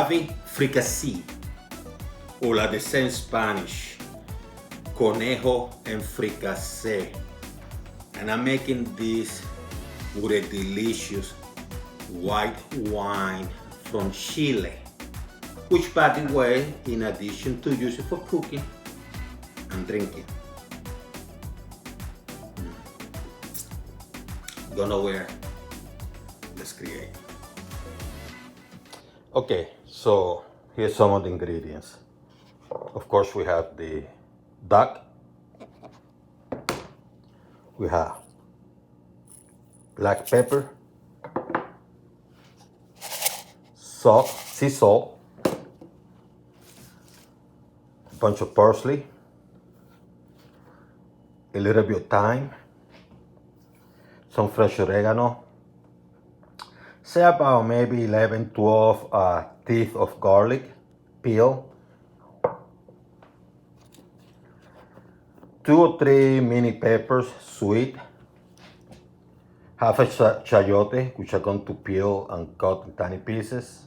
ave fricassee, o la dice in Spanish, conejo en fricassee. And I'm making this with a delicious white wine from Chile, which, by the way, in addition to use it for cooking and drinking, don't know where. Let's create. Okay, so here's some of the ingredients. Of course, we have the duck. We have black pepper, salt, sea salt, a bunch of parsley, a little bit of thyme, some fresh oregano, say about maybe 11, 12 teeth of garlic, peel, 2 or 3 mini peppers, sweet, half a chayote, which I'm going to peel and cut in tiny pieces.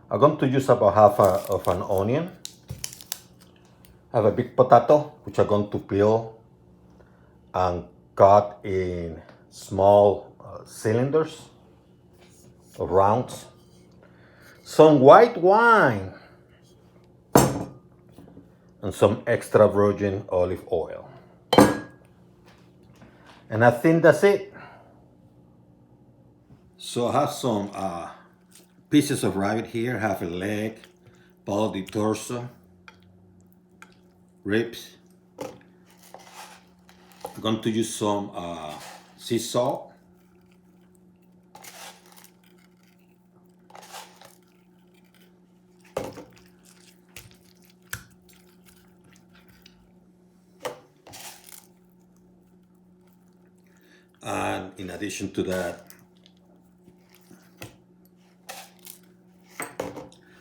I'm going to use about half of an onion. I have a big potato, which I'm going to peel and cut in small cylinders or rounds. Some white wine and some extra virgin olive oil. And I think that's it. So I have some pieces of rabbit here. I have a leg, part of the torso, ribs. I'm going to use some sea salt. And in addition to that,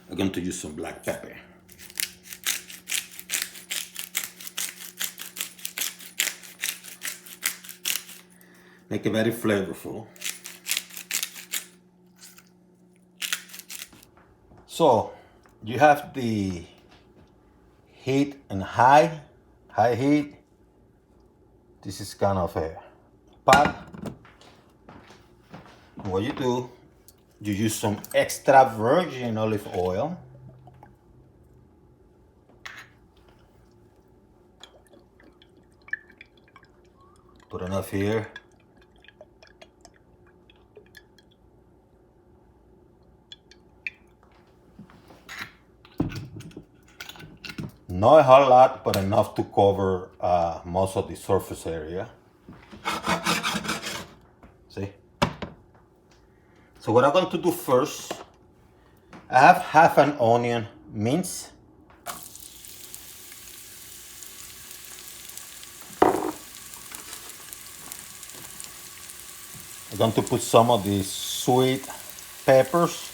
I'm going to use some black pepper. Make it very flavorful. So you have the heat and high heat. This is kind of a pot. What you do, you use some extra virgin olive oil. Put enough here. Not a whole lot, but enough to cover most of the surface area. See? So what I'm going to do first, I have half an onion minced. I'm going to put some of these sweet peppers,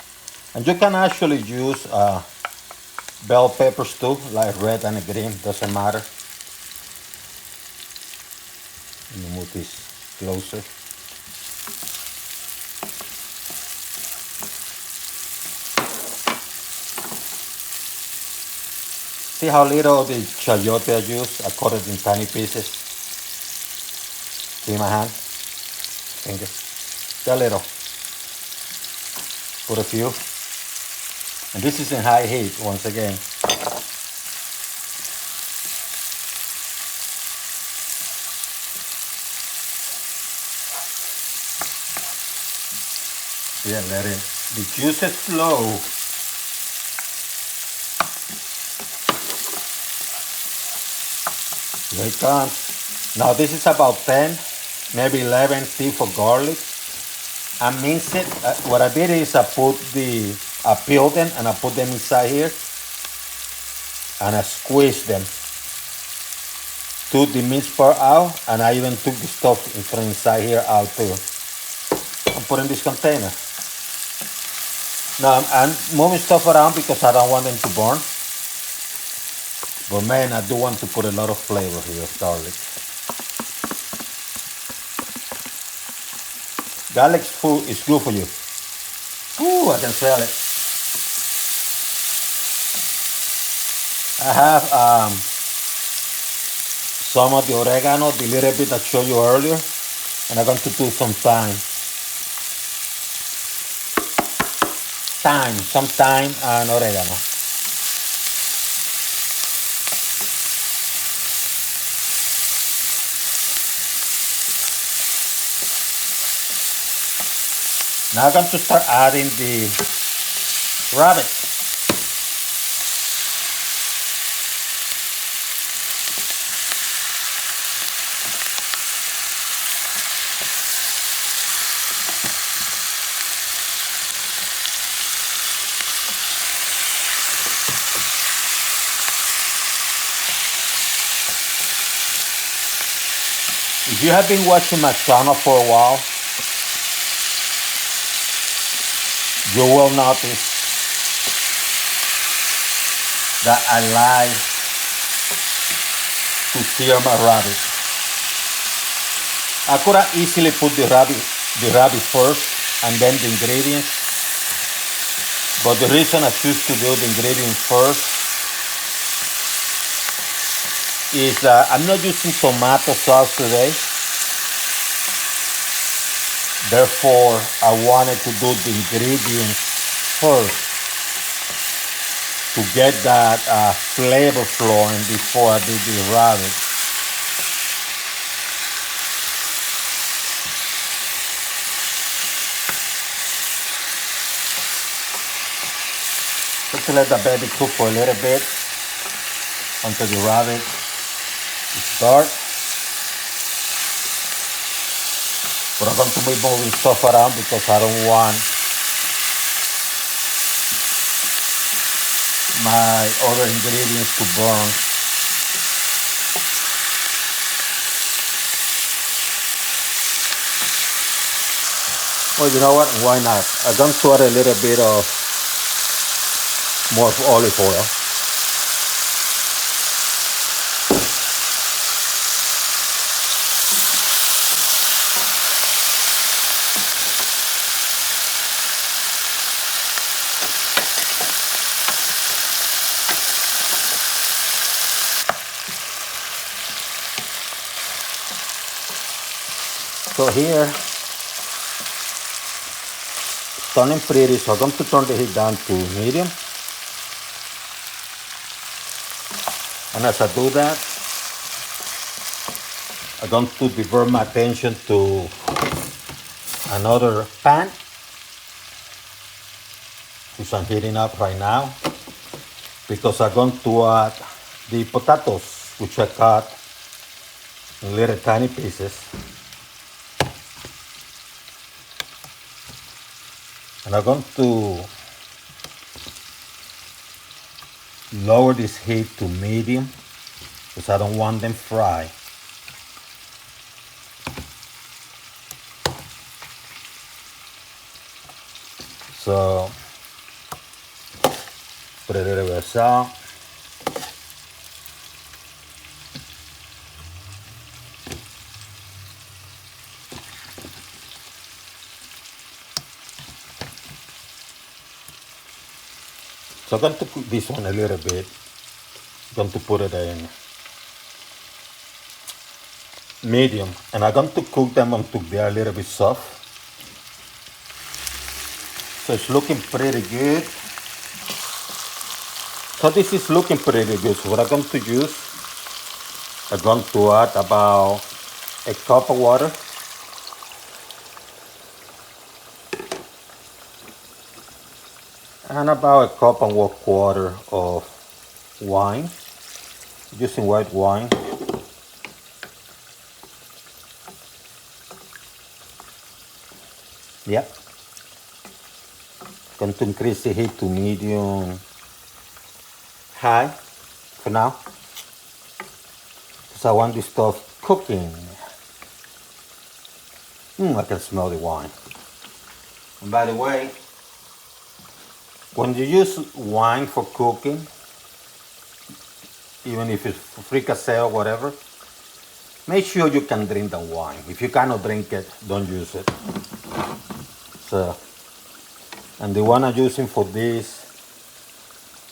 and you can actually use bell peppers too, like red and green, doesn't matter. Let me move this closer. See how little of the chayote I use? I cut it in tiny pieces. See my hand? Finger. Just a little. Put a few. And this is in high heat once again. Yeah, let it, the juices flow. Here it comes. Now this is about 10, maybe 11 teeth of garlic. I mince it. What I did is I peeled them and I put them inside here. And I squeezed them. Took the minced part out, and I even took the stuff from inside here out too. And put in this container. Now I'm moving stuff around because I don't want them to burn. But man, I do want to put a lot of flavor here of garlic. Garlic food is good for you. Ooh, I can smell it. I have some of the oregano, the little bit I showed you earlier, and I'm going to do some some thyme and oregano. Now I'm going to start adding the rabbit. If you have been watching my channel for a while, you will notice that I like to sear my rabbit. I could have easily put the rabbit first and then the ingredients, but the reason I choose to do the ingredients first is I'm not using tomato sauce today. Therefore, I wanted to do the ingredients first to get that flavor flowing before I did the rabbit. Just let the baby cook for a little bit until the rabbit is dark. But I'm going to be moving stuff around because I don't want my other ingredients to burn. Well, you know what? Why not? I'm going to add a little bit of more olive oil. So here, it's turning pretty, so I'm going to turn the heat down to medium. And as I do that, I'm going to divert my attention to another pan, which I'm heating up right now, because I'm going to add the potatoes, which I cut in little tiny pieces. And I'm going to lower this heat to medium because I don't want them fried. So put a little bit of salt. So I'm going to cook this one a little bit. I'm going to put it in medium, and I'm going to cook them until they are a little bit soft. So it's looking pretty good. So this is looking pretty good. So what I'm going to use, I'm going to add about a cup of water. And about a cup and 1/4 of wine, using white wine. Yep. Going to increase the heat to medium high for now, because I want this stuff cooking. I can smell the wine. And by the way, when you use wine for cooking, even if it's Fricassee or whatever, make sure you can drink the wine. If you cannot drink it, don't use it. So, and the one I'm using for this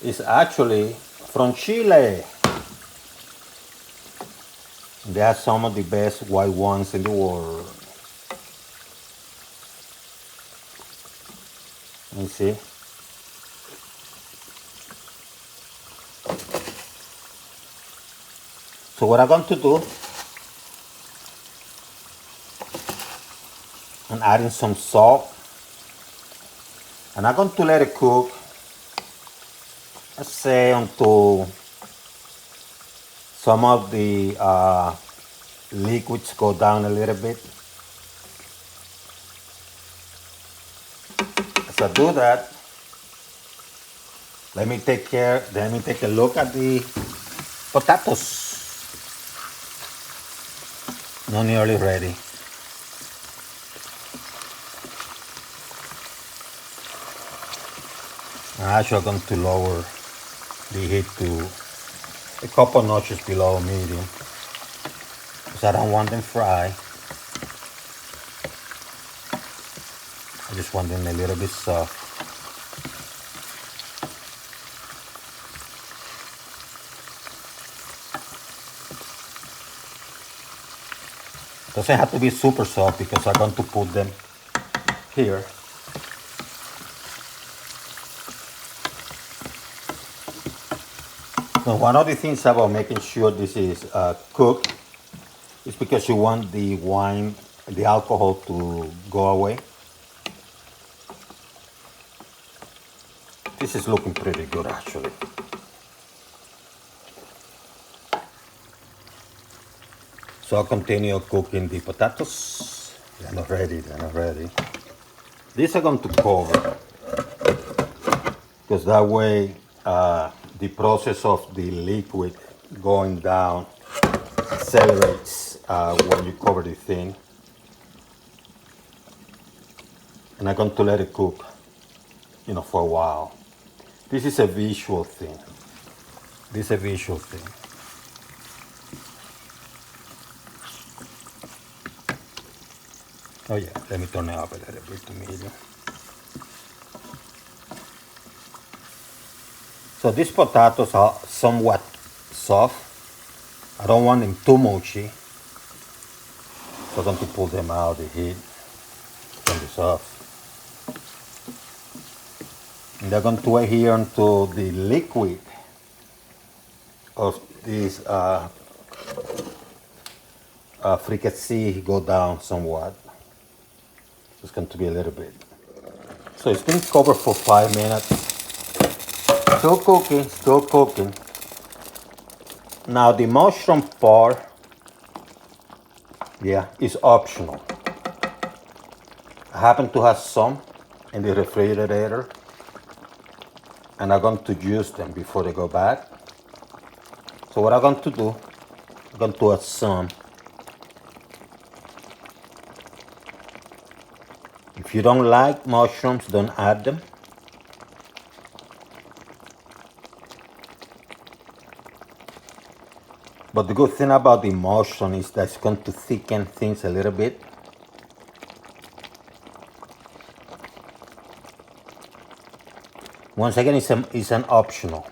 is actually from Chile. They have some of the best white wines in the world. Let me see. So what I'm going to do, I'm adding some salt. And I'm going to let it cook, let's say, until some of the liquids go down a little bit. As I do that, let me take a look at the potatoes. Not nearly ready. I'm actually going to lower the heat to a couple notches below medium because I don't want them fried. I just want them a little bit soft. Doesn't have to be super soft because I'm going to put them here. Now, one of the things about making sure this is cooked is because you want the wine, the alcohol to go away. This is looking pretty good actually. So I'll continue cooking the potatoes. They're not ready, they're not ready. These are going to cover because that way the process of the liquid going down accelerates when you cover the thing. And I'm going to let it cook, for a while. This is a visual thing. This is a visual thing. Oh yeah, let me turn it up a little bit to medium. So these potatoes are somewhat soft. I don't want them too mushy. So I'm going to pull them out of the heat from the sauce. And they're going to adhere until the liquid of this fricassee go down somewhat. It's going to be a little bit. So it's been covered for 5 minutes. Still cooking, still cooking. Now the mushroom part, is optional. I happen to have some in the refrigerator and I'm going to use them before they go bad. So what I'm going to do, I'm going to add some. If you don't like mushrooms, don't add them. But the good thing about the mushroom is that it's going to thicken things a little bit. Once again, it's an optional.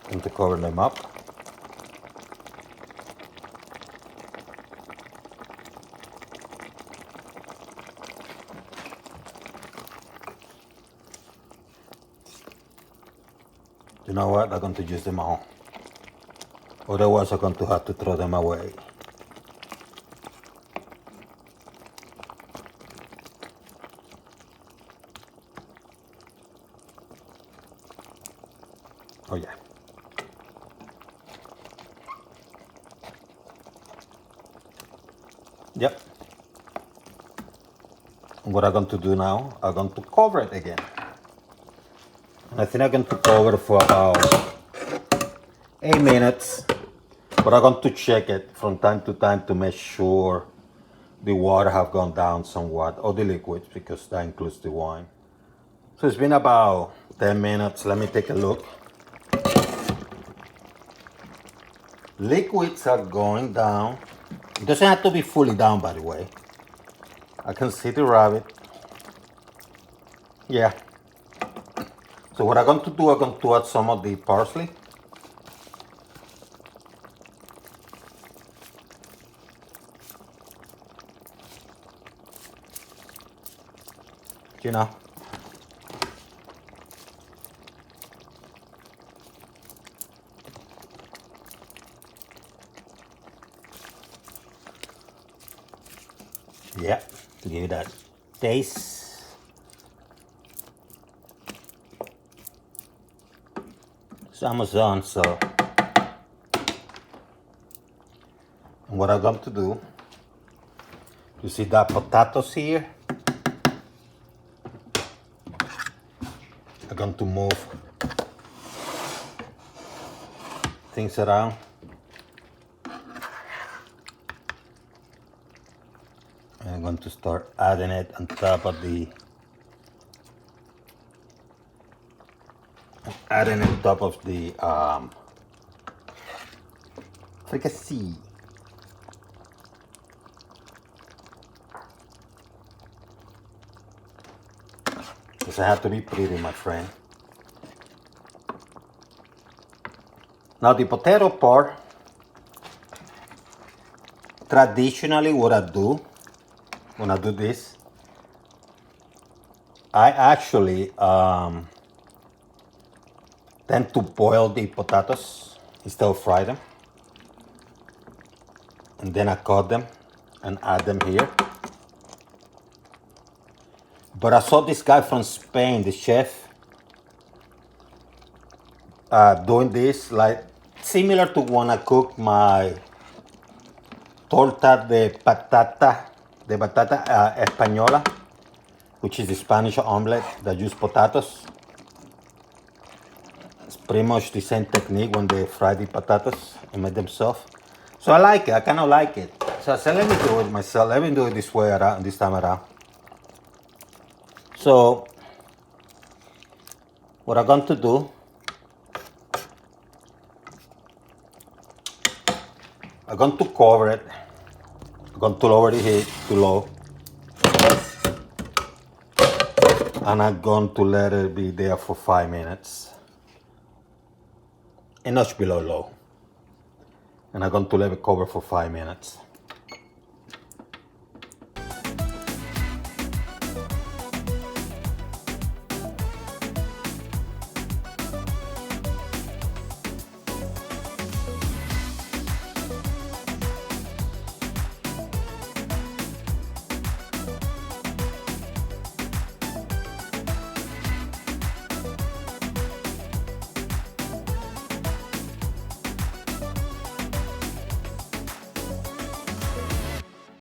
Going to cover them up. You know what? I'm going to use them all. Otherwise, I'm going to have to throw them away. Oh yeah. Yep. And what I'm going to do now, I'm going to cover it again. And I think I'm going to cover it for about 8 minutes. But I'm going to check it from time to time to make sure the water have gone down somewhat, or the liquids, because that includes the wine. So it's been about 10 minutes. Let me take a look. Liquids are going down. It doesn't have to be fully down, by the way. I can see the rabbit. Yeah. So what I'm going to do, I'm going to add some of the parsley. You know. Yeah, to give it that taste. It's almost done, so what I'm going to do, you see that potatoes here? I'm going to move things around. And I'm going to start adding it on top of the fricassee. Because I have to be pretty, my friend. Now the potato part, traditionally what I do when I do this, I actually tend to boil the potatoes instead of fry them. And then I cut them and add them here. But I saw this guy from Spain, the chef, doing this, like similar to when I cook my torta de batata española, which is the Spanish omelette that use potatoes. It's pretty much the same technique when they fry the potatoes and make them soft. So I like it, I kind of like it. So I said, let me do it myself, let me do it this way around, this time around. So what I'm going to do, I'm going to cover it. I'm going to lower the heat to low. And I'm going to let it be there for 5 minutes. And not below low. And I'm going to let it cover for 5 minutes.